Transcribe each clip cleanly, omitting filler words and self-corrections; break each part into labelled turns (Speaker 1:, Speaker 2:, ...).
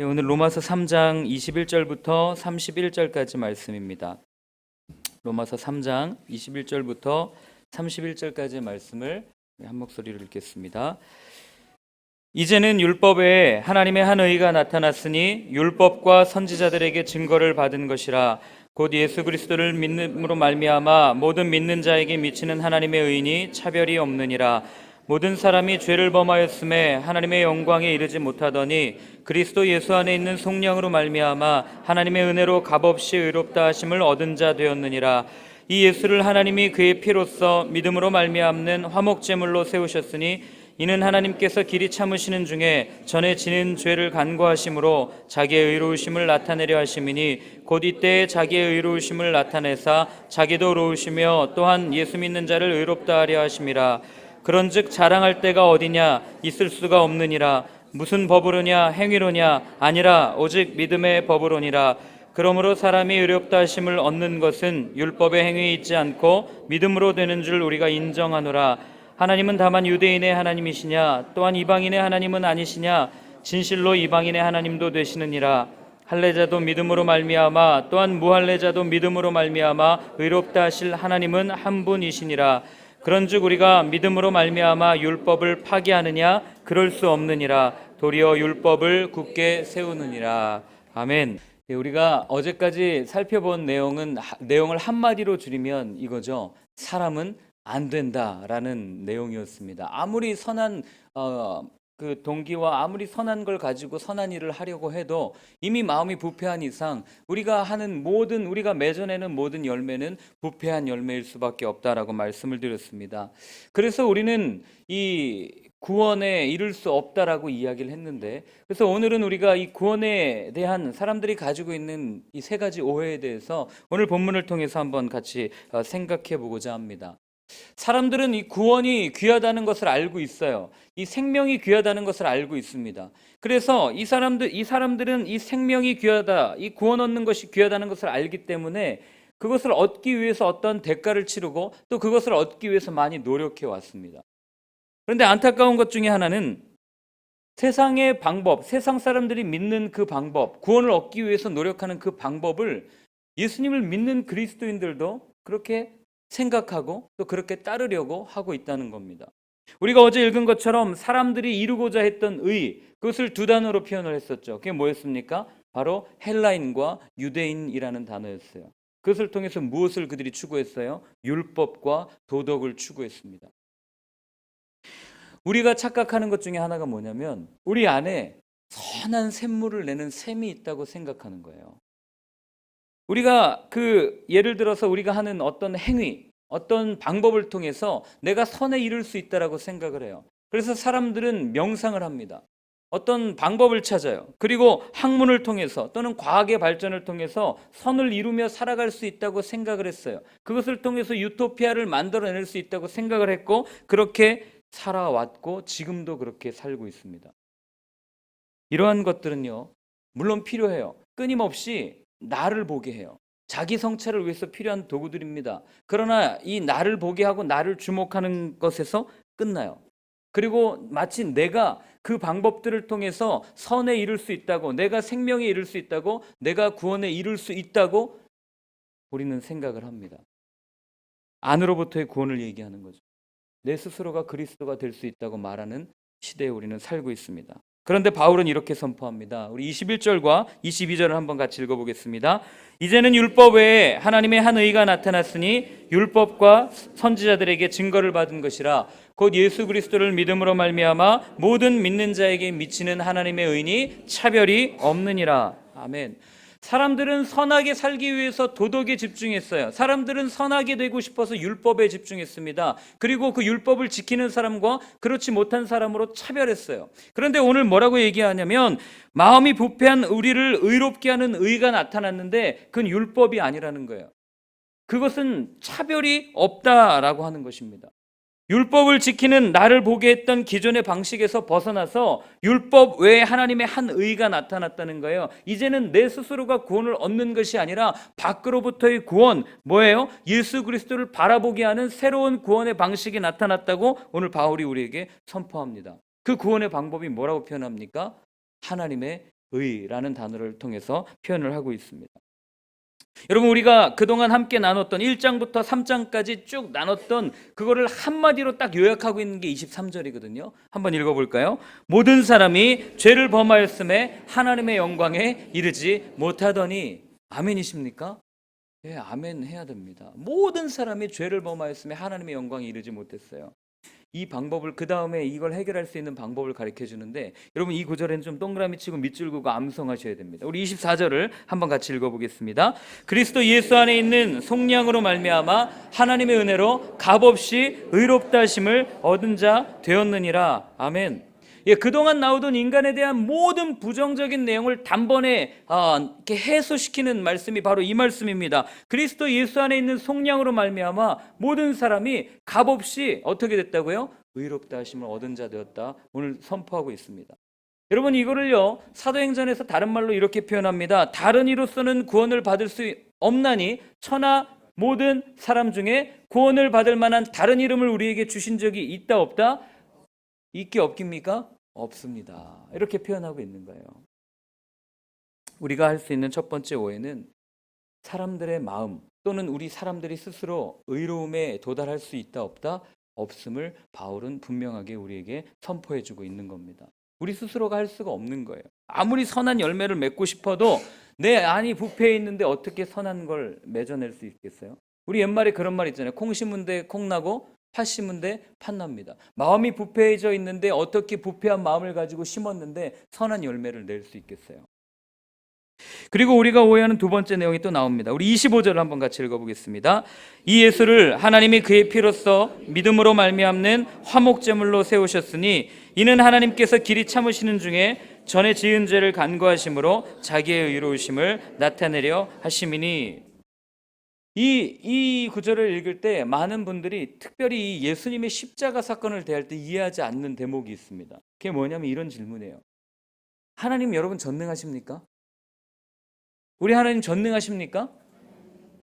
Speaker 1: 오늘 로마서 3장 21절부터 31절까지 말씀입니다. 로마서 3장 21절부터 31절까지 말씀을 한 목소리로 읽겠습니다. 이제는 율법에 하나님의 한 의가 나타났으니 율법과 선지자들에게 증거를 받은 것이라. 곧 예수 그리스도를 믿음으로 말미암아 모든 믿는 자에게 미치는 하나님의 의인이 차별이 없느니라. 모든 사람이 죄를 범하였음에 하나님의 영광에 이르지 못하더니 그리스도 예수 안에 있는 속량으로 말미암아 하나님의 은혜로 값없이 의롭다 하심을 얻은 자 되었느니라. 이 예수를 하나님이 그의 피로써 믿음으로 말미암는 화목제물로 세우셨으니 이는 하나님께서 길이 참으시는 중에 전에 지는 죄를 간구하심으로 자기의 의로우심을 나타내려 하심이니 곧 이때에 자기의 의로우심을 나타내사 자기도 의로우시며 또한 예수 믿는 자를 의롭다 하려 하심이라. 그런즉 자랑할 때가 어디냐? 있을 수가 없느니라. 무슨 법으로냐? 행위로냐? 아니라 오직 믿음의 법으로니라. 그러므로 사람이 의롭다 하심을 얻는 것은 율법의 행위에 있지 않고 믿음으로 되는 줄 우리가 인정하노라. 하나님은 다만 유대인의 하나님이시냐? 또한 이방인의 하나님은 아니시냐? 진실로 이방인의 하나님도 되시느니라. 할례자도 믿음으로 말미암아 또한 무할례자도 믿음으로 말미암아 의롭다 하실 하나님은 한 분이시니라. 그런즉 우리가 믿음으로 말미암아 율법을 파기하느냐? 그럴 수 없느니라. 도리어 율법을 굳게 세우느니라. 아멘. 우리가 어제까지 살펴본 내용을 한마디로 줄이면 이거죠. 사람은 안 된다라는 내용이었습니다. 아무리 선한 그 동기와 아무리 선한 걸 가지고 선한 일을 하려고 해도 이미 마음이 부패한 이상 우리가 맺어내는 모든 열매는 부패한 열매일 수밖에 없다라고 말씀을 드렸습니다. 그래서 우리는 이 구원에 이를 수 없다라고 이야기를 했는데, 그래서 오늘은 우리가 이 구원에 대한 사람들이 가지고 있는 이 세 가지 오해에 대해서 오늘 본문을 통해서 한번 같이 생각해 보고자 합니다. 사람들은 이 구원이 귀하다는 것을 알고 있어요. 이 생명이 귀하다는 것을 알고 있습니다. 그래서 이 사람들은 이 생명이 귀하다, 이 구원 얻는 것이 귀하다는 것을 알기 때문에 그것을 얻기 위해서 어떤 대가를 치르고 또 그것을 얻기 위해서 많이 노력해 왔습니다. 그런데 안타까운 것 중에 하나는 세상의 방법, 세상 사람들이 믿는 그 방법, 구원을 얻기 위해서 노력하는 그 방법을 예수님을 믿는 그리스도인들도 그렇게 생각하고 또 그렇게 따르려고 하고 있다는 겁니다. 우리가 어제 읽은 것처럼 사람들이 이루고자 했던 의, 그것을 두 단어로 표현을 했었죠. 그게 뭐였습니까? 바로 헬라인과 유대인이라는 단어였어요. 그것을 통해서 무엇을 그들이 추구했어요? 율법과 도덕을 추구했습니다. 우리가 착각하는 것 중에 하나가 뭐냐면 우리 안에 선한 샘물을 내는 샘이 있다고 생각하는 거예요. 우리가 예를 들어서 우리가 하는 어떤 행위, 어떤 방법을 통해서 내가 선에 이를 수 있다라고 생각을 해요. 그래서 사람들은 명상을 합니다. 어떤 방법을 찾아요. 그리고 학문을 통해서 또는 과학의 발전을 통해서 선을 이루며 살아갈 수 있다고 생각을 했어요. 그것을 통해서 유토피아를 만들어낼 수 있다고 생각을 했고 그렇게 살아왔고 지금도 그렇게 살고 있습니다. 이러한 것들은요, 물론 필요해요. 끊임없이 나를 보게 해요. 자기 성찰을 위해서 필요한 도구들입니다. 그러나 이 나를 보게 하고 나를 주목하는 것에서 끝나요. 그리고 마치 내가 그 방법들을 통해서 선에 이를 수 있다고, 내가 생명에 이를 수 있다고, 내가 구원에 이를 수 있다고 우리는 생각을 합니다. 안으로부터의 구원을 얘기하는 거죠. 내 스스로가 그리스도가 될 수 있다고 말하는 시대에 우리는 살고 있습니다. 그런데 바울은 이렇게 선포합니다. 우리 21절과 22절을 한번 같이 읽어보겠습니다. 이제는 율법 외에 하나님의 한 의가 나타났으니 율법과 선지자들에게 증거를 받은 것이라. 곧 예수 그리스도를 믿음으로 말미암아 모든 믿는 자에게 미치는 하나님의 의인이 차별이 없느니라. 아멘. 사람들은 선하게 살기 위해서 도덕에 집중했어요. 사람들은 선하게 되고 싶어서 율법에 집중했습니다. 그리고 그 율법을 지키는 사람과 그렇지 못한 사람으로 차별했어요. 그런데 오늘 뭐라고 얘기하냐면 마음이 부패한 우리를 의롭게 하는 의가 나타났는데 그건 율법이 아니라는 거예요. 그것은 차별이 없다라고 하는 것입니다. 율법을 지키는 나를 보게 했던 기존의 방식에서 벗어나서 율법 외에 하나님의 한 의가 나타났다는 거예요. 이제는 내 스스로가 구원을 얻는 것이 아니라 밖으로부터의 구원, 뭐예요? 예수 그리스도를 바라보게 하는 새로운 구원의 방식이 나타났다고 오늘 바울이 우리에게 선포합니다. 그 구원의 방법이 뭐라고 표현합니까? 하나님의 의라는 단어를 통해서 표현을 하고 있습니다. 여러분, 우리가 그동안 함께 나눴던 1장부터 3장까지 쭉 나눴던 그거를 한마디로 딱 요약하고 있는 게 23절이거든요. 한번 읽어볼까요? 모든 사람이 죄를 범하였음에 하나님의 영광에 이르지 못하더니. 아멘이십니까? 예, 아멘 해야 됩니다. 모든 사람이 죄를 범하였음에 하나님의 영광에 이르지 못했어요. 이 방법을, 그 다음에 이걸 해결할 수 있는 방법을 가르쳐 주는데, 여러분 이 구절에는 좀 동그라미 치고 밑줄 그고 암송하셔야 됩니다. 우리 24절을 한번 같이 읽어보겠습니다. 그리스도 예수 안에 있는 속량으로 말미암아 하나님의 은혜로 값없이 의롭다 하심을 얻은 자 되었느니라. 아멘. 예, 그동안 나오던 인간에 대한 모든 부정적인 내용을 단번에 이렇게 해소시키는 말씀이 바로 이 말씀입니다. 그리스도 예수 안에 있는 속량으로 말미암아 모든 사람이 값없이 어떻게 됐다고요? 의롭다 하심을 얻은 자 되었다. 오늘 선포하고 있습니다. 여러분, 이거를요 사도행전에서 다른 말로 이렇게 표현합니다. 다른 이로서는 구원을 받을 수 없나니 천하 모든 사람 중에 구원을 받을 만한 다른 이름을 우리에게 주신 적이 있다 없다? 있기 없깁니까? 없습니다. 이렇게 표현하고 있는 거예요. 우리가 할 수 있는 첫 번째 오해는 사람들의 마음 또는 우리 사람들이 스스로 의로움에 도달할 수 있다 없다? 없음을 바울은 분명하게 우리에게 선포해주고 있는 겁니다. 우리 스스로가 할 수가 없는 거예요. 아무리 선한 열매를 맺고 싶어도 내 안이 부패해 있는데 어떻게 선한 걸 맺어낼 수 있겠어요? 우리 옛말에 그런 말 있잖아요. 콩 심은 데 콩 나고 팥 심은 데 팥 납니다. 마음이 부패해져 있는데 어떻게 부패한 마음을 가지고 심었는데 선한 열매를 낼 수 있겠어요? 그리고 우리가 오해하는 두 번째 내용이 또 나옵니다. 우리 25절을 한번 같이 읽어보겠습니다. 이 예수를 하나님이 그의 피로써 믿음으로 말미암는 화목제물로 세우셨으니 이는 하나님께서 길이 참으시는 중에 전에 지은 죄를 간구하심으로 자기의 의로우심을 나타내려 하심이니. 이 구절을 읽을 때 많은 분들이 특별히 이 예수님의 십자가 사건을 대할 때 이해하지 않는 대목이 있습니다. 그게 뭐냐면 이런 질문이에요. 하나님 여러분 전능하십니까? 우리 하나님 전능하십니까?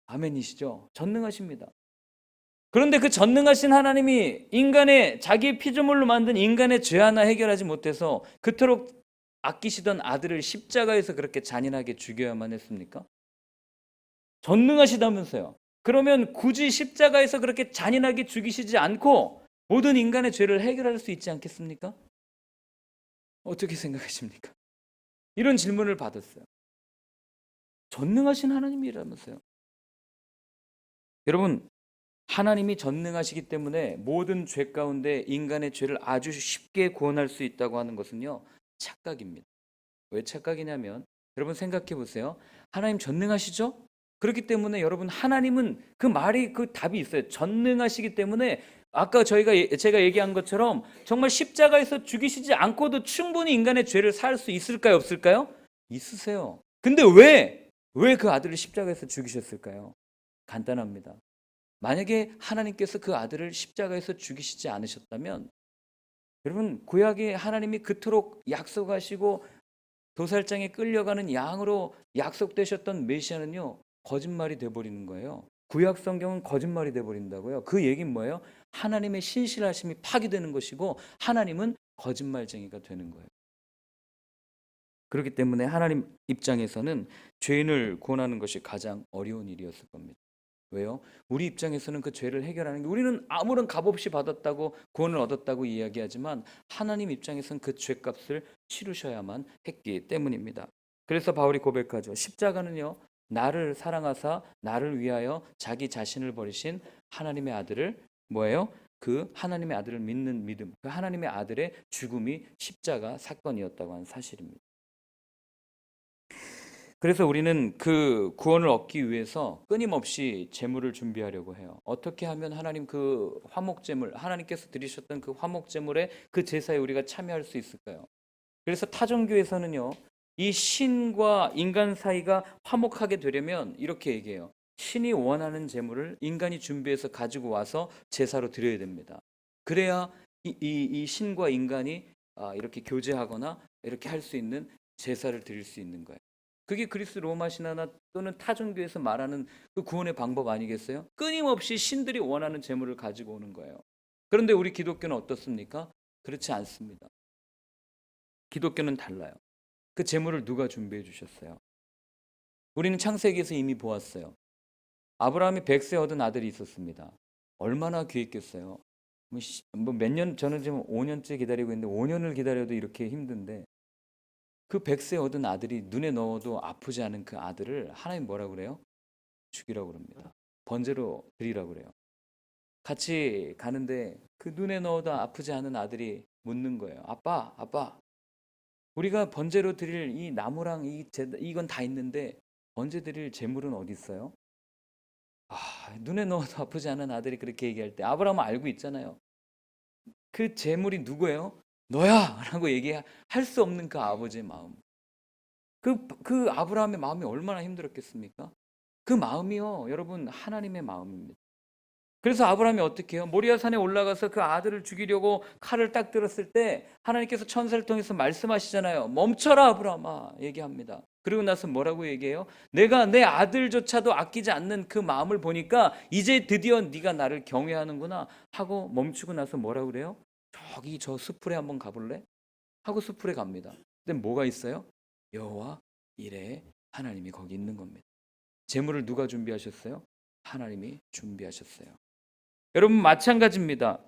Speaker 1: 아멘이시죠? 전능하십니다. 그런데 그 전능하신 하나님이 인간의 자기 피조물로 만든 인간의 죄 하나 해결하지 못해서 그토록 아끼시던 아들을 십자가에서 그렇게 잔인하게 죽여야만 했습니까? 전능하시다면서요. 그러면 굳이 십자가에서 그렇게 잔인하게 죽이시지 않고 모든 인간의 죄를 해결할 수 있지 않겠습니까? 어떻게 생각하십니까? 이런 질문을 받았어요. 전능하신 하나님이라면서요. 여러분, 하나님이 전능하시기 때문에 모든 죄 가운데 인간의 죄를 아주 쉽게 구원할 수 있다고 하는 것은요, 착각입니다. 왜 착각이냐면, 여러분 생각해 보세요. 하나님 전능하시죠? 그렇기 때문에 여러분, 하나님은 그 말이 그 답이 있어요. 전능하시기 때문에 아까 제가 얘기한 것처럼 정말 십자가에서 죽이시지 않고도 충분히 인간의 죄를 살 수 있을까요, 없을까요? 있으세요. 근데 왜 그 아들을 십자가에서 죽이셨을까요? 간단합니다. 만약에 하나님께서 그 아들을 십자가에서 죽이시지 않으셨다면, 여러분 구약에 하나님이 그토록 약속하시고 도살장에 끌려가는 양으로 약속되셨던 메시아는요, 거짓말이 돼버리는 거예요. 구약 성경은 거짓말이 돼버린다고요. 그 얘기는 뭐예요? 하나님의 신실하심이 파기되는 것이고 하나님은 거짓말쟁이가 되는 거예요. 그렇기 때문에 하나님 입장에서는 죄인을 구원하는 것이 가장 어려운 일이었을 겁니다. 왜요? 우리 입장에서는 그 죄를 해결하는 게, 우리는 아무런 값없이 받았다고 구원을 얻었다고 이야기하지만 하나님 입장에서는 그 죄값을 치르셔야만 했기 때문입니다. 그래서 바울이 고백하죠. 십자가는요, 나를 사랑하사 나를 위하여 자기 자신을 버리신 하나님의 아들을 뭐예요? 그 하나님의 아들을 믿는 믿음, 그 하나님의 아들의 죽음이 십자가 사건이었다고 하는 사실입니다. 그래서 우리는 그 구원을 얻기 위해서 끊임없이 제물을 준비하려고 해요. 어떻게 하면 하나님 그 화목제물, 하나님께서 드리셨던 그 화목제물의 그 제사에 우리가 참여할 수 있을까요? 그래서 타종교에서는요, 이 신과 인간 사이가 화목하게 되려면 이렇게 얘기해요. 신이 원하는 제물을 인간이 준비해서 가지고 와서 제사로 드려야 됩니다. 그래야 이 신과 인간이 이렇게 교제하거나 이렇게 할 수 있는 제사를 드릴 수 있는 거예요. 그게 그리스 로마 신화나 또는 타종교에서 말하는 그 구원의 방법 아니겠어요? 끊임없이 신들이 원하는 제물을 가지고 오는 거예요. 그런데 우리 기독교는 어떻습니까? 그렇지 않습니다. 기독교는 달라요. 그 재물을 누가 준비해 주셨어요? 우리는 창세기에서 이미 보았어요. 아브라함이 100세 얻은 아들이 있었습니다. 얼마나 귀했겠어요. 몇 년, 저는 지금 5년째 기다리고 있는데 5년을 기다려도 이렇게 힘든데 그 100세 얻은 아들이 눈에 넣어도 아프지 않은 그 아들을 하나님 뭐라고 그래요? 죽이라고 그럽니다. 번제로 드리라고 그래요. 같이 가는데 그 눈에 넣어도 아프지 않은 아들이 묻는 거예요. 아빠, 아빠, 우리가 번제로 드릴 이 나무랑 이건 다 있는데 번제 드릴 재물은 어디 있어요? 눈에 넣어도 아프지 않은 아들이 그렇게 얘기할 때 아브라함은 알고 있잖아요. 그 재물이 누구예요? 너야! 라고 얘기할 수 없는 그 아버지의 마음. 그 아브라함의 마음이 얼마나 힘들었겠습니까? 그 마음이요, 여러분, 하나님의 마음입니다. 그래서 아브라함이 어떻게 해요? 모리아 산에 올라가서 그 아들을 죽이려고 칼을 딱 들었을 때 하나님께서 천사를 통해서 말씀하시잖아요. 멈춰라 아브라함아, 얘기합니다. 그리고 나서 뭐라고 얘기해요? 내가 내 아들조차도 아끼지 않는 그 마음을 보니까 이제 드디어 네가 나를 경외하는구나 하고 멈추고 나서 뭐라고 그래요? 저기 저 숲풀에 한번 가볼래? 하고 숲풀에 갑니다. 근데 뭐가 있어요? 여호와 이레 하나님이 거기 있는 겁니다. 재물을 누가 준비하셨어요? 하나님이 준비하셨어요. 여러분 마찬가지입니다.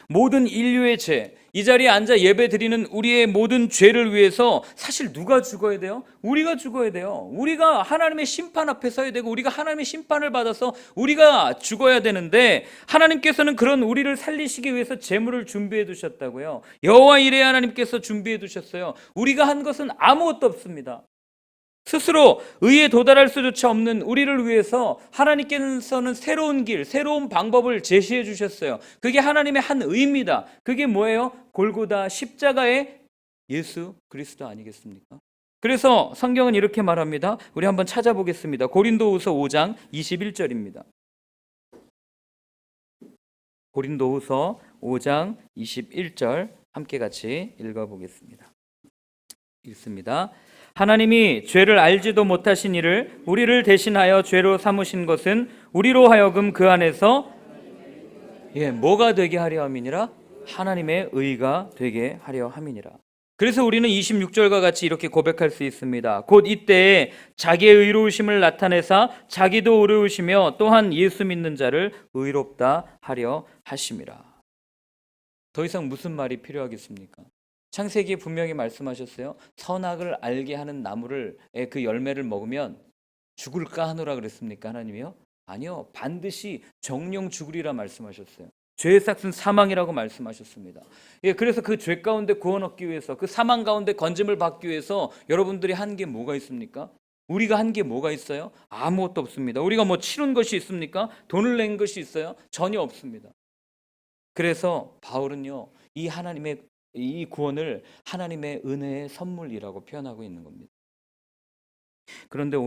Speaker 1: 모든 인류의 죄, 이 자리에 앉아 예배 드리는 우리의 모든 죄를 위해서 사실 누가 죽어야 돼요? 우리가 죽어야 돼요. 우리가 하나님의 심판 앞에 서야 되고 우리가 하나님의 심판을 받아서 우리가 죽어야 되는데 하나님께서는 그런 우리를 살리시기 위해서 재물을 준비해 두셨다고요. 여호와 이레 하나님께서 준비해 두셨어요. 우리가 한 것은 아무것도 없습니다. 스스로 의에 도달할 수조차 없는 우리를 위해서 하나님께서는 새로운 길, 새로운 방법을 제시해 주셨어요. 그게 하나님의 한 의입니다. 그게 뭐예요? 골고다 십자가의 예수 그리스도 아니겠습니까? 그래서 성경은 이렇게 말합니다. 우리 한번 찾아보겠습니다. 고린도후서 5장 21절입니다. 고린도후서 5장 21절 함께 같이 읽어보겠습니다. 읽습니다. 하나님이 죄를 알지도 못하신 이를 우리를 대신하여 죄로 삼으신 것은 우리로 하여금 그 안에서 뭐가 되게 하려 함이니라? 하나님의 의가 되게 하려 함이니라. 그래서 우리는 26절과 같이 이렇게 고백할 수 있습니다. 곧 이때에 자기의 의로우심을 나타내사 자기도 의로우시며 또한 예수 믿는 자를 의롭다 하려 하심이라. 더 이상 무슨 말이 필요하겠습니까? 창세기에 분명히 말씀하셨어요. 선악을 알게 하는 나무를 그 열매를 먹으면 죽을까 하노라 그랬습니까? 하나님이요? 아니요. 반드시 정령 죽으리라 말씀하셨어요. 죄의 삭은 사망이라고 말씀하셨습니다. 그래서 그 죄 가운데 구원 얻기 위해서 그 사망 가운데 건짐을 받기 위해서 여러분들이 한 게 뭐가 있습니까? 우리가 한 게 뭐가 있어요? 아무것도 없습니다. 우리가 뭐 치른 것이 있습니까? 돈을 낸 것이 있어요? 전혀 없습니다. 그래서 바울은요, 이 구원을 하나님의 은혜의 선물이라고 표현하고 있는 겁니다. 그런데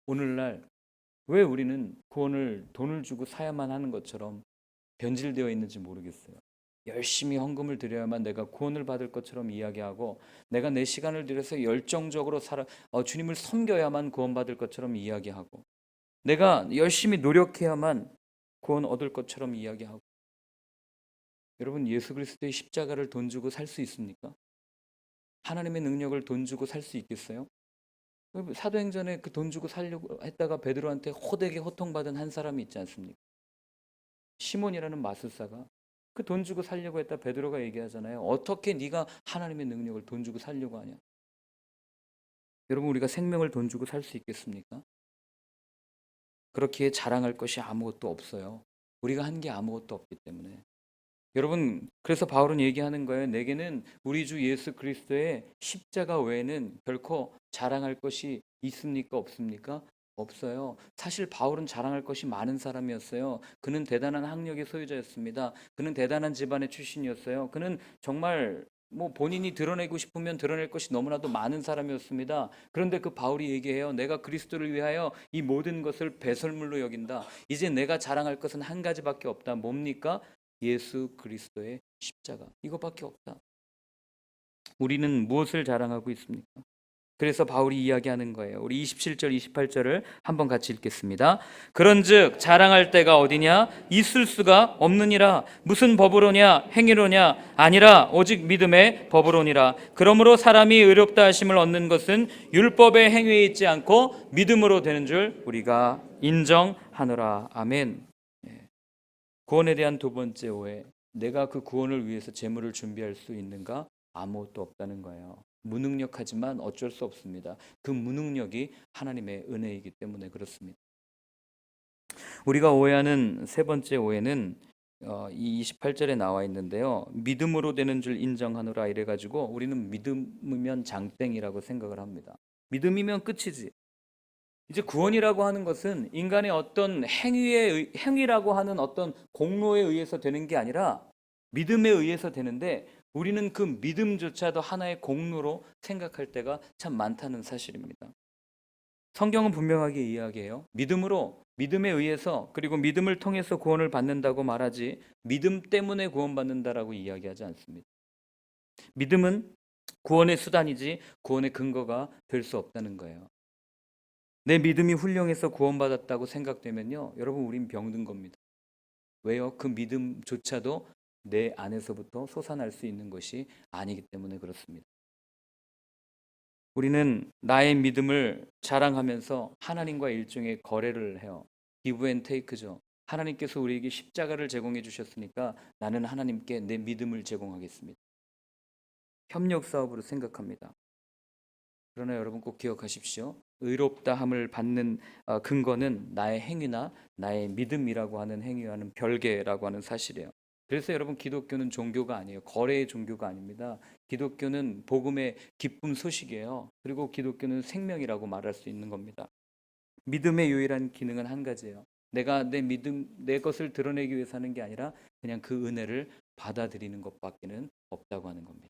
Speaker 1: 오늘날 왜 우리는 구원을 돈을 주고 사야만 하는 것처럼 변질되어 있는지 모르겠어요. 열심히 헌금을 드려야만 내가 구원을 받을 것처럼 이야기하고 내가 내 시간을 들여서 열정적으로 주님을 섬겨야만 구원받을 것처럼 이야기하고 내가 열심히 노력해야만 구원 얻을 것처럼 이야기하고 여러분 예수 그리스도의 십자가를 돈 주고 살 수 있습니까? 하나님의 능력을 돈 주고 살 수 있겠어요? 사도행전에 그 돈 주고 살려고 했다가 베드로한테 호되게 호통받은 한 사람이 있지 않습니까? 시몬이라는 마술사가 그 돈 주고 살려고 했다 베드로가 얘기하잖아요. 어떻게 네가 하나님의 능력을 돈 주고 살려고 하냐? 여러분 우리가 생명을 돈 주고 살 수 있겠습니까? 그렇게 자랑할 것이 아무것도 없어요. 우리가 한 게 아무것도 없기 때문에. 여러분 그래서 바울은 얘기하는 거예요. 내게는 우리 주 예수 그리스도의 십자가 외에는 결코 자랑할 것이 있습니까? 없습니까? 없어요. 사실 바울은 자랑할 것이 많은 사람이었어요. 그는 대단한 학력의 소유자였습니다. 그는 대단한 집안의 출신이었어요. 그는 정말 본인이 드러내고 싶으면 드러낼 것이 너무나도 많은 사람이었습니다. 그런데 그 바울이 얘기해요. 내가 그리스도를 위하여 이 모든 것을 배설물로 여긴다. 이제 내가 자랑할 것은 한 가지밖에 없다. 뭡니까? 예수 그리스도의 십자가. 이거밖에 없다. 우리는 무엇을 자랑하고 있습니까? 그래서 바울이 이야기하는 거예요. 우리 27절 28절을 한번 같이 읽겠습니다. 그런즉 자랑할 때가 어디냐? 있을 수가 없느니라. 무슨 법으로냐? 행위로냐? 아니라 오직 믿음의 법으로니라. 그러므로 사람이 의롭다 하심을 얻는 것은 율법의 행위에 있지 않고 믿음으로 되는 줄 우리가 인정하노라. 아멘. 구원에 대한 두 번째 오해. 내가 그 구원을 위해서 재물을 준비할 수 있는가? 아무것도 없다는 거예요. 무능력하지만 어쩔 수 없습니다. 그 무능력이 하나님의 은혜이기 때문에 그렇습니다. 우리가 오해하는 세 번째 오해는 이 28절에 나와 있는데요. 믿음으로 되는 줄 인정하노라 이래가지고 우리는 믿음이면 장땡이라고 생각을 합니다. 믿음이면 끝이지. 이제 구원이라고 하는 것은 인간의 어떤 행위라고 하는 어떤 공로에 의해서 되는 게 아니라 믿음에 의해서 되는데 우리는 그 믿음조차도 하나의 공로로 생각할 때가 참 많다는 사실입니다. 성경은 분명하게 이야기해요. 믿음에 의해서 그리고 믿음을 통해서 구원을 받는다고 말하지 믿음 때문에 구원받는다라고 이야기하지 않습니다. 믿음은 구원의 수단이지 구원의 근거가 될 수 없다는 거예요. 내 믿음이 훌륭해서 구원받았다고 생각되면요, 여러분 우린 병든 겁니다. 왜요? 그 믿음조차도 내 안에서부터 솟아날 수 있는 것이 아니기 때문에 그렇습니다. 우리는 나의 믿음을 자랑하면서 하나님과 일종의 거래를 해요. 기브 앤 테이크죠. 하나님께서 우리에게 십자가를 제공해 주셨으니까 나는 하나님께 내 믿음을 제공하겠습니다. 협력 사업으로 생각합니다. 그러나 여러분 꼭 기억하십시오. 의롭다함을 받는 근거는 나의 행위나 나의 믿음이라고 하는 행위와는 별개라고 하는 사실이에요. 그래서 여러분 기독교는 종교가 아니에요. 거래의 종교가 아닙니다. 기독교는 복음의 기쁨 소식이에요. 그리고 기독교는 생명이라고 말할 수 있는 겁니다. 믿음의 유일한 기능은 한 가지예요. 내가 내 것을 드러내기 위해서 하는 게 아니라 그냥 그 은혜를 받아들이는 것밖에는 없다고 하는 겁니다.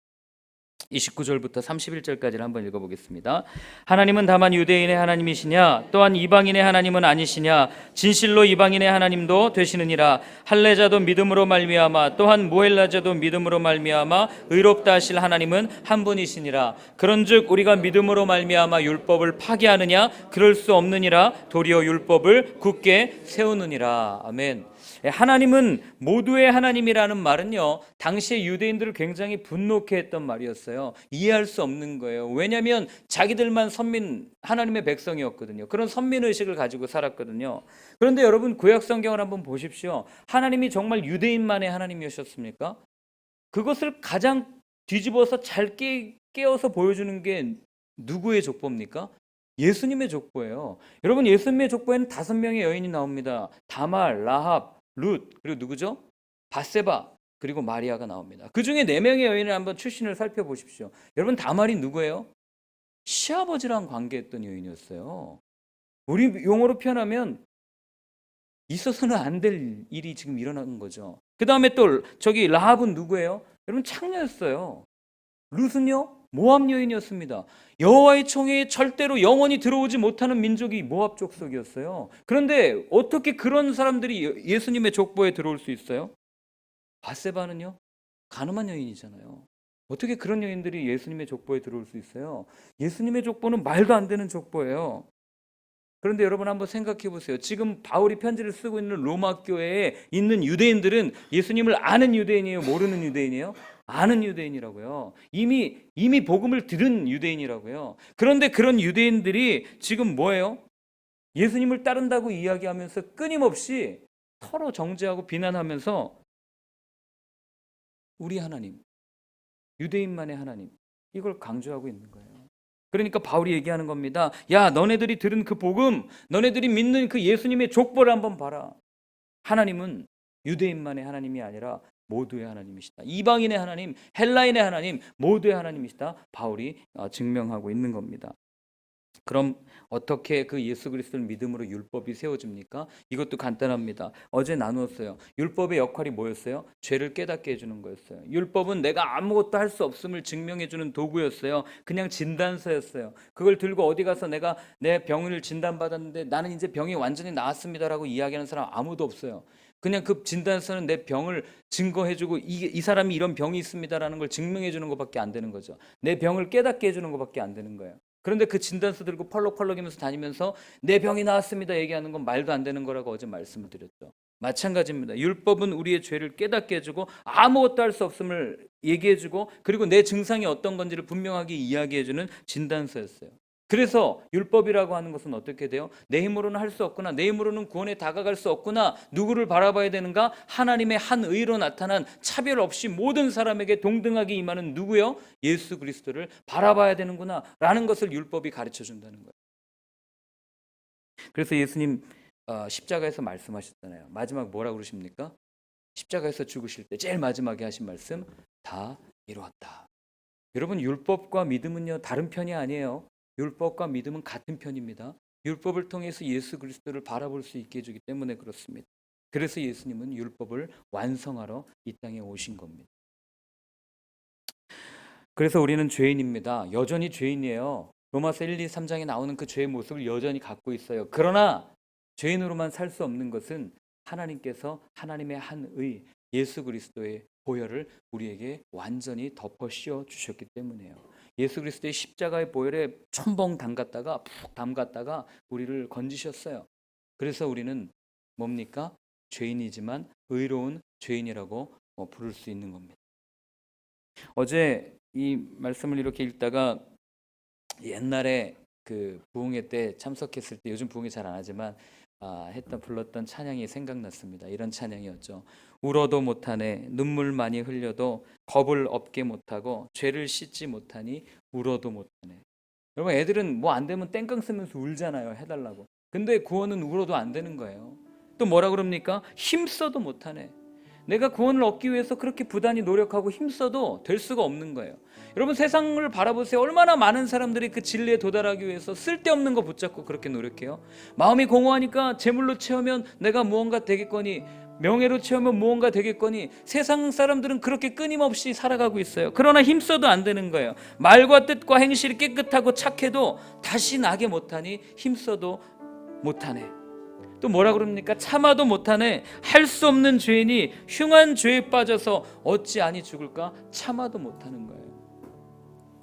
Speaker 1: 29절부터 31절까지를 한번 읽어보겠습니다. 하나님은 다만 유대인의 하나님이시냐 또한 이방인의 하나님은 아니시냐 진실로 이방인의 하나님도 되시느니라. 할례자도 믿음으로 말미암아 또한 무헬라자도 믿음으로 말미암아 의롭다 하실 하나님은 한 분이시니라. 그런즉 우리가 믿음으로 말미암아 율법을 파기하느냐? 그럴 수 없느니라. 도리어 율법을 굳게 세우느니라. 아멘. 하나님은 모두의 하나님이라는 말은요, 당시의 유대인들을 굉장히 분노케 했던 말이었어요. 이해할 수 없는 거예요. 왜냐하면 자기들만 하나님의 백성이었거든요. 그런 선민의식을 가지고 살았거든요. 그런데 여러분 구약 성경을 한번 보십시오. 하나님이 정말 유대인만의 하나님이셨습니까? 그것을 가장 뒤집어서 잘 깨어서 보여주는 게 누구의 족보입니까? 예수님의 족보예요. 여러분 예수님의 족보에는 5명의 여인이 나옵니다. 다말, 라합, 룻, 그리고 누구죠? 바세바, 그리고 마리아가 나옵니다. 그 중에 4명의 여인을 한번 출신을 살펴보십시오. 여러분 다말이 누구예요? 시아버지랑 관계했던 여인이었어요. 우리 용어로 표현하면 있어서는 안 될 일이 지금 일어난 거죠. 그 다음에 또 저기 라합은 누구예요? 여러분 창녀였어요. 룻은요? 모압 여인이었습니다. 여호와의 총회에 절대로 영원히 들어오지 못하는 민족이 모압 족속이었어요. 그런데 어떻게 그런 사람들이 예수님의 족보에 들어올 수 있어요? 바세바는요? 가늠한 여인이잖아요. 어떻게 그런 여인들이 예수님의 족보에 들어올 수 있어요? 예수님의 족보는 말도 안 되는 족보예요. 그런데 여러분 한번 생각해 보세요. 지금 바울이 편지를 쓰고 있는 로마 교회에 있는 유대인들은 예수님을 아는 유대인이에요? 모르는 유대인이에요? 아는 유대인이라고요. 이미 복음을 들은 유대인이라고요. 그런데 그런 유대인들이 지금 뭐예요? 예수님을 따른다고 이야기하면서 끊임없이 서로 정죄하고 비난하면서 우리 하나님, 유대인만의 하나님, 이걸 강조하고 있는 거예요. 그러니까 바울이 얘기하는 겁니다. 야, 너네들이 들은 그 복음, 너네들이 믿는 그 예수님의 족보를 한번 봐라. 하나님은 유대인만의 하나님이 아니라 모두의 하나님이시다. 이방인의 하나님, 헬라인의 하나님, 모두의 하나님이시다. 바울이 증명하고 있는 겁니다. 그럼 어떻게 그 예수 그리스도를 믿음으로 율법이 세워집니까? 이것도 간단합니다. 어제 나누었어요. 율법의 역할이 뭐였어요? 죄를 깨닫게 해주는 거였어요. 율법은 내가 아무것도 할 수 없음을 증명해주는 도구였어요. 그냥 진단서였어요. 그걸 들고 어디 가서 내가 내 병을 진단받았는데 나는 이제 병이 완전히 나았습니다라고 이야기하는 사람 아무도 없어요. 그냥 그 진단서는 내 병을 증거해주고 이 사람이 이런 병이 있습니다라는 걸 증명해주는 것밖에 안 되는 거죠. 내 병을 깨닫게 해주는 것밖에 안 되는 거예요. 그런데 그 진단서 들고 펄럭펄럭이면서 다니면서 내 병이 나았습니다 얘기하는 건 말도 안 되는 거라고 어제 말씀을 드렸죠. 마찬가지입니다. 율법은 우리의 죄를 깨닫게 해주고 아무것도 할 수 없음을 얘기해주고 그리고 내 증상이 어떤 건지를 분명하게 이야기해주는 진단서였어요. 그래서 율법이라고 하는 것은 어떻게 돼요? 내 힘으로는 할 수 없구나. 내 힘으로는 구원에 다가갈 수 없구나. 누구를 바라봐야 되는가? 하나님의 한 의로 나타난 차별 없이 모든 사람에게 동등하게 임하는 누구요? 예수 그리스도를 바라봐야 되는구나 라는 것을 율법이 가르쳐 준다는 거예요. 그래서 예수님 십자가에서 말씀하셨잖아요. 마지막 뭐라고 그러십니까? 십자가에서 죽으실 때 제일 마지막에 하신 말씀, 다 이루었다. 여러분, 율법과 믿음은요 다른 편이 아니에요. 율법과 믿음은 같은 편입니다. 율법을 통해서 예수 그리스도를 바라볼 수 있게 해주기 때문에 그렇습니다. 그래서 예수님은 율법을 완성하러 이 땅에 오신 겁니다. 그래서 우리는 죄인입니다. 여전히 죄인이에요. 로마서 1, 2, 3장에 나오는 그 죄의 모습을 여전히 갖고 있어요. 그러나 죄인으로만 살 수 없는 것은 하나님께서 하나님의 한 의, 예수 그리스도의 보혈을 우리에게 완전히 덮어 씌워 주셨기 때문이에요. 예수 그리스도의 십자가의 보혈에 첨벙 담갔다가 푹 담갔다가 우리를 건지셨어요. 그래서 우리는 뭡니까? 죄인이지만 의로운 죄인이라고 부를 수 있는 겁니다. 어제 이 말씀을 이렇게 읽다가 옛날에 그 부흥회 때 참석했을 때, 요즘 부흥회 잘 안 하지만 불렀던 찬양이 생각났습니다. 이런 찬양이었죠. 울어도 못하네, 눈물 많이 흘려도 겁을 없게 못하고 죄를 씻지 못하니 울어도 못하네. 여러분, 애들은 뭐 안 되면 땡깡 쓰면서 울잖아요. 해달라고. 근데 구원은 울어도 안 되는 거예요. 또 뭐라 그럽니까? 힘써도 못하네. 내가 구원을 얻기 위해서 그렇게 부단히 노력하고 힘써도 될 수가 없는 거예요. 여러분, 세상을 바라보세요. 얼마나 많은 사람들이 그 진리에 도달하기 위해서 쓸데없는 거 붙잡고 그렇게 노력해요. 마음이 공허하니까 재물로 채우면 내가 무언가 되겠거니, 명예로 채우면 무언가 되겠거니, 세상 사람들은 그렇게 끊임없이 살아가고 있어요. 그러나 힘써도 안 되는 거예요. 말과 뜻과 행실이 깨끗하고 착해도 다시 나게 못하니 힘써도 못하네. 또 뭐라 그럽니까? 참아도 못하네. 할 수 없는 죄인이 흉한 죄에 빠져서 어찌 아니 죽을까? 참아도 못하는 거예요.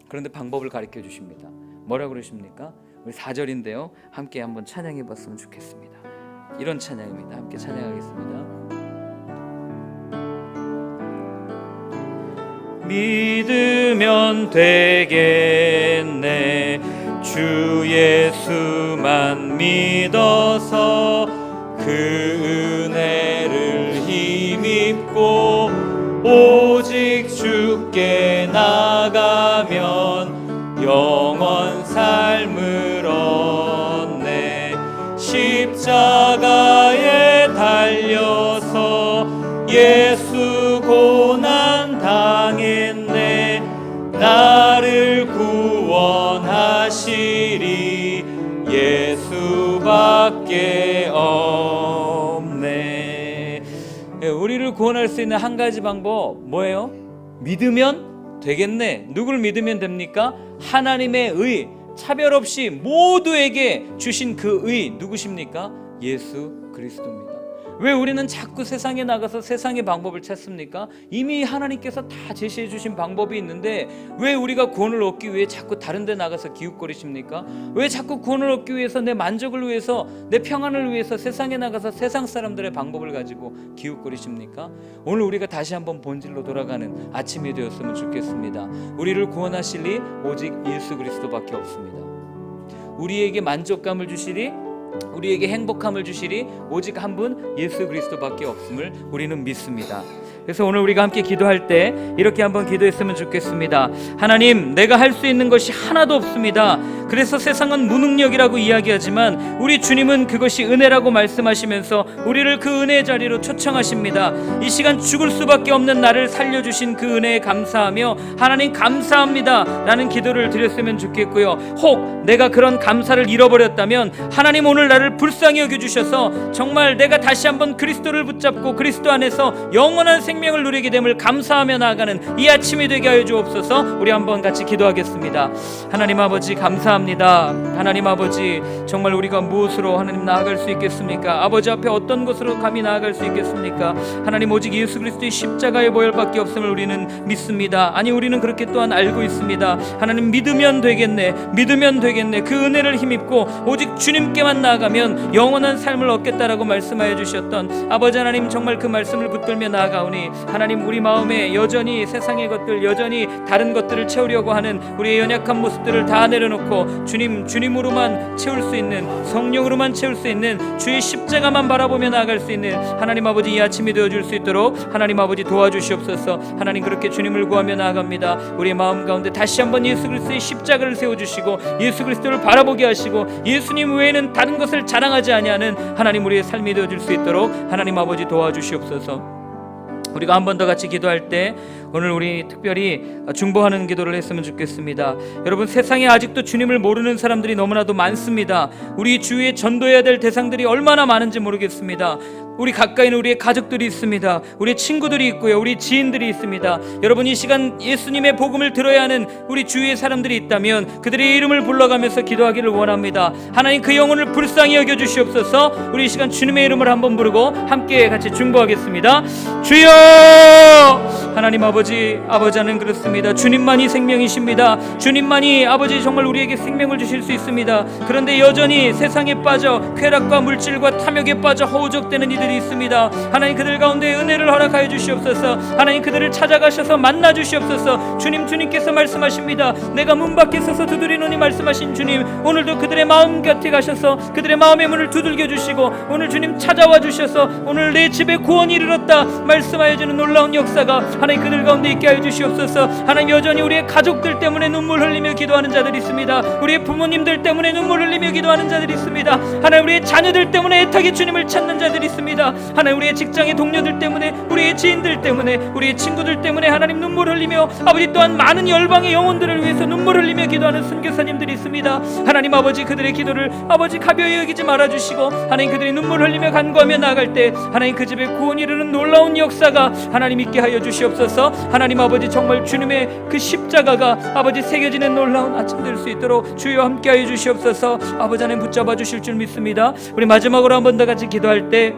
Speaker 1: 그런데 방법을 가르쳐 주십니다. 뭐라 그러십니까? 우리 4절인데요. 함께 한번 찬양해 봤으면 좋겠습니다. 이런 찬양입니다. 함께 찬양하겠습니다. 믿으면 되겠네. 주 예수만 믿어서 그 은혜를 힘입고 오직 주께 나가면 영원 삶을 얻네. 십자가에 달려서 예수 고난 당했네. 나를 구원하시리 예수밖에 없네. 우리를 구원할 수 있는 한 가지 방법 뭐예요? 믿으면 되겠네. 누굴 믿으면 됩니까? 하나님의 의, 차별 없이 모두에게 주신 그 의 누구십니까? 예수 그리스도입니다. 왜 우리는 자꾸 세상에 나가서 세상의 방법을 찾습니까? 이미 하나님께서 다 제시해 주신 방법이 있는데 왜 우리가 구원을 얻기 위해 자꾸 다른 데 나가서 기웃거리십니까? 왜 자꾸 구원을 얻기 위해서 내 만족을 위해서, 내 평안을 위해서 세상에 나가서 세상 사람들의 방법을 가지고 기웃거리십니까? 오늘 우리가 다시 한번 본질로 돌아가는 아침이 되었으면 좋겠습니다. 우리를 구원하실 이 오직 예수 그리스도밖에 없습니다. 우리에게 만족감을 주시리, 우리에게 행복함을 주시리 오직 한 분 예수 그리스도밖에 없음을 우리는 믿습니다. 그래서 오늘 우리가 함께 기도할 때 이렇게 한번 기도했으면 좋겠습니다. 하나님, 내가 할 수 있는 것이 하나도 없습니다. 그래서 세상은 무능력이라고 이야기하지만 우리 주님은 그것이 은혜라고 말씀하시면서 우리를 그 은혜의 자리로 초청하십니다. 이 시간 죽을 수밖에 없는 나를 살려주신 그 은혜에 감사하며 하나님 감사합니다 라는 기도를 드렸으면 좋겠고요. 혹 내가 그런 감사를 잃어버렸다면 하나님 오늘 나를 불쌍히 여겨주셔서 정말 내가 다시 한번 그리스도를 붙잡고 그리스도 안에서 영원한 생명을 누리게 됨을 감사하며 나아가는 이 아침이 되게 하여 주옵소서. 우리 한번 같이 기도하겠습니다. 하나님 아버지 감사합니다. 원합니다. 하나님 아버지, 정말 우리가 무엇으로 하나님 나아갈 수 있겠습니까? 아버지 앞에 어떤 것으로 감히 나아갈 수 있겠습니까? 하나님, 오직 예수 그리스도의 십자가의 보혈밖에 없음을 우리는 믿습니다. 아니, 우리는 그렇게 또한 알고 있습니다. 하나님, 믿으면 되겠네, 그 은혜를 힘입고 오직 주님께만 나아가면 영원한 삶을 얻겠다라고 말씀하여 주셨던 아버지 하나님, 정말 그 말씀을 붙들며 나아가오니 하나님, 우리 마음에 여전히 세상의 것들, 여전히 다른 것들을 채우려고 하는 우리의 연약한 모습들을 다 내려놓고 주님으로만 채울 수 있는, 성령으로만 채울 수 있는 주의 십자가만 바라보며 나아갈 수 있는 하나님 아버지, 이 아침이 되어줄 수 있도록 하나님 아버지 도와주시옵소서. 하나님, 그렇게 주님을 구하며 나아갑니다. 우리의 마음 가운데 다시 한번 예수 그리스도의 십자가를 세워주시고 예수 그리스도를 바라보게 하시고 예수님 외에는 다른 것을 자랑하지 아니하는 하나님, 우리의 삶이 되어줄 수 있도록 하나님 아버지 도와주시옵소서. 우리가 한 번 더 같이 기도할 때 오늘 우리 특별히 중보하는 기도를 했으면 좋겠습니다. 여러분, 세상에 아직도 주님을 모르는 사람들이 너무나도 많습니다. 우리 주위에 전도해야 될 대상들이 얼마나 많은지 모르겠습니다. 우리 가까이는 우리의 가족들이 있습니다. 우리 친구들이 있고요, 우리 지인들이 있습니다. 여러분, 이 시간 예수님의 복음을 들어야 하는 우리 주위의 사람들이 있다면 그들의 이름을 불러가면서 기도하기를 원합니다. 하나님, 그 영혼을 불쌍히 여겨주시옵소서. 우리 이 시간 주님의 이름을 한번 부르고 함께 같이 중보하겠습니다. 주여! 하나님 아버지, 아버지는 그렇습니다. 주님만이 생명이십니다. 주님만이 아버지 정말 우리에게 생명을 주실 수 있습니다. 그런데 여전히 세상에 빠져 쾌락과 물질과 탐욕에 빠져 허우적대는 이들이 있습니다. 하나님, 그들 가운데 은혜를 허락하여 주시옵소서. 하나님, 그들을 찾아가셔서 만나 주시옵소서. 주님께서 말씀하십니다. 내가 문 밖에 서서 두드리노니 말씀하신 주님, 오늘도 그들의 마음 곁에 가셔서 그들의 마음의 문을 두들겨 주시고 오늘 주님 찾아와 주셔서 오늘 내 집에 구원이 이르렀다 말씀하여 주는 놀라운 역사가 하나님 그들 가운데 있게 하여 주시옵소서. 하나님, 여전히 우리의 가족들 때문에 눈물 흘리며 기도하는 자들이 있습니다. 우리의 부모님들 때문에 눈물 흘리며 기도하는 자들이 있습니다. 하나님, 우리의 자녀들 때문에 애타게 주님을 찾는 자들이 있습니다. 하나님, 우리의 직장의 동료들 때문에, 우리의 지인들 때문에, 우리의 친구들 때문에 하나님 눈물 흘리며 아버지 또한 많은 열방의 영혼들을 위해서 눈물 흘리며 기도하는 선교사님들이 있습니다. 하나님 아버지, 그들의 기도를 아버지 가벼이 여기지 말아주시고 하나님, 그들이 눈물 흘리며 간구하며 나아갈 때 하나님 그 집에 구원이 이르는 놀라운 역사가 하나님 있게 하여 주시옵소서. 하나님 아버지, 정말 주님의 그 십자가가 아버지 새겨지는 놀라운 아침 될 수 있도록 주여 함께 하여 주시옵소서. 아버지 하나님 붙잡아 주실 줄 믿습니다. 우리 마지막으로 한 번 더 같이 기도할 때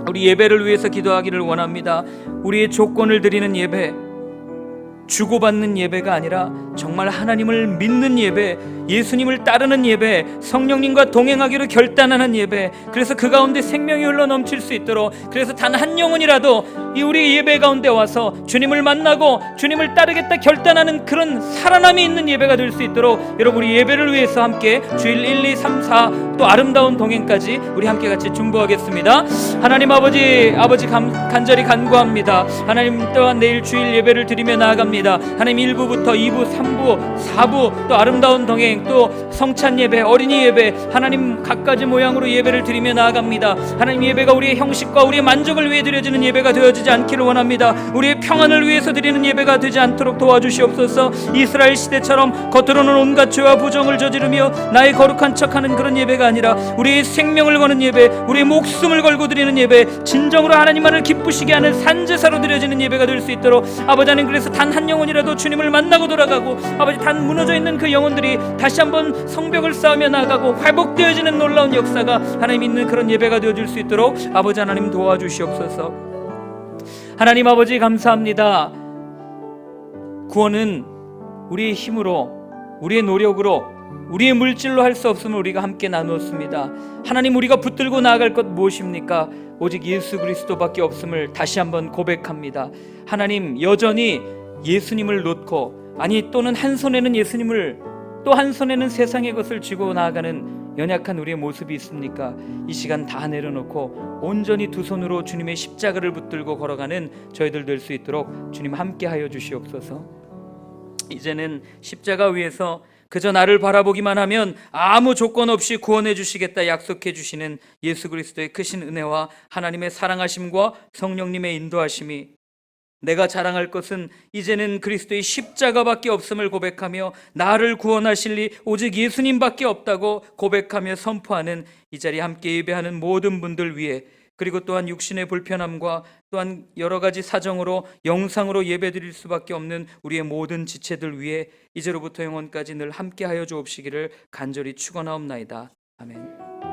Speaker 1: 우리 예배를 위해서 기도하기를 원합니다. 우리의 조건을 드리는 예배, 주고받는 예배가 아니라 정말 하나님을 믿는 예배, 예수님을 따르는 예배, 성령님과 동행하기로 결단하는 예배, 그래서 그 가운데 생명이 흘러 넘칠 수 있도록, 그래서 단 한 영혼이라도 이 우리 예배 가운데 와서 주님을 만나고 주님을 따르겠다 결단하는 그런 살아남이 있는 예배가 될 수 있도록 여러분, 우리 예배를 위해서 함께 주일 1, 2, 3, 4 또 아름다운 동행까지 우리 함께 같이 중보하겠습니다. 하나님 아버지, 간절히 간구합니다. 하나님, 또한 내일 주일 예배를 드리며 나아갑니다. 하나님, 1부부터 2부, 3부, 4부 또 아름다운 동행, 또 성찬 예배, 어린이 예배, 하나님 각가지 모양으로 예배를 드리며 나아갑니다. 하나님, 예배가 우리의 형식과 우리의 만족을 위해 드려지는 예배가 되어지지 않기를 원합니다. 우리의 평안을 위해서 드리는 예배가 되지 않도록 도와주시옵소서. 이스라엘 시대처럼 겉으로는 온갖 죄와 부정을 저지르며 나의 거룩한 척하는 그런 예배가 아니라 우리의 생명을 거는 예배, 우리의 목숨을 걸고 드리는 예배, 진정으로 하나님만을 기쁘시게 하는 산제사로 드려지는 예배가 될 수 있도록 아버지 하나님, 그래서 단 한 영혼이라도 주님을 만나고 돌아가고 아버지 단 무너져 있는 그 영혼들이 다시 한번 성벽을 쌓으며 나가고 회복되어지는 놀라운 역사가 하나님 있는 그런 예배가 되어줄 수 있도록 아버지 하나님 도와주시옵소서. 하나님 아버지, 감사합니다. 구원은 우리의 힘으로, 우리의 노력으로, 우리의 물질로 할 수 없음을 우리가 함께 나누었습니다. 하나님, 우리가 붙들고 나아갈 것 무엇입니까? 오직 예수 그리스도밖에 없음을 다시 한번 고백합니다. 하나님, 여전히 예수님을 놓고, 아니 또는 한 손에는 예수님을 또 한 손에는 세상의 것을 쥐고 나아가는 연약한 우리의 모습이 있습니까? 이 시간 다 내려놓고 온전히 두 손으로 주님의 십자가를 붙들고 걸어가는 저희들 될 수 있도록 주님 함께 하여 주시옵소서. 이제는 십자가 위에서 그저 나를 바라보기만 하면 아무 조건 없이 구원해 주시겠다 약속해 주시는 예수 그리스도의 크신 은혜와 하나님의 사랑하심과 성령님의 인도하심이, 내가 자랑할 것은 이제는 그리스도의 십자가밖에 없음을 고백하며 나를 구원하실 리 오직 예수님밖에 없다고 고백하며 선포하는 이 자리에 함께 예배하는 모든 분들 위해 그리고 또한 육신의 불편함과 또한 여러 가지 사정으로 영상으로 예배드릴 수밖에 없는 우리의 모든 지체들 위해 이제로부터 영원까지 늘 함께하여 주옵시기를 간절히 축원하옵나이다. 아멘.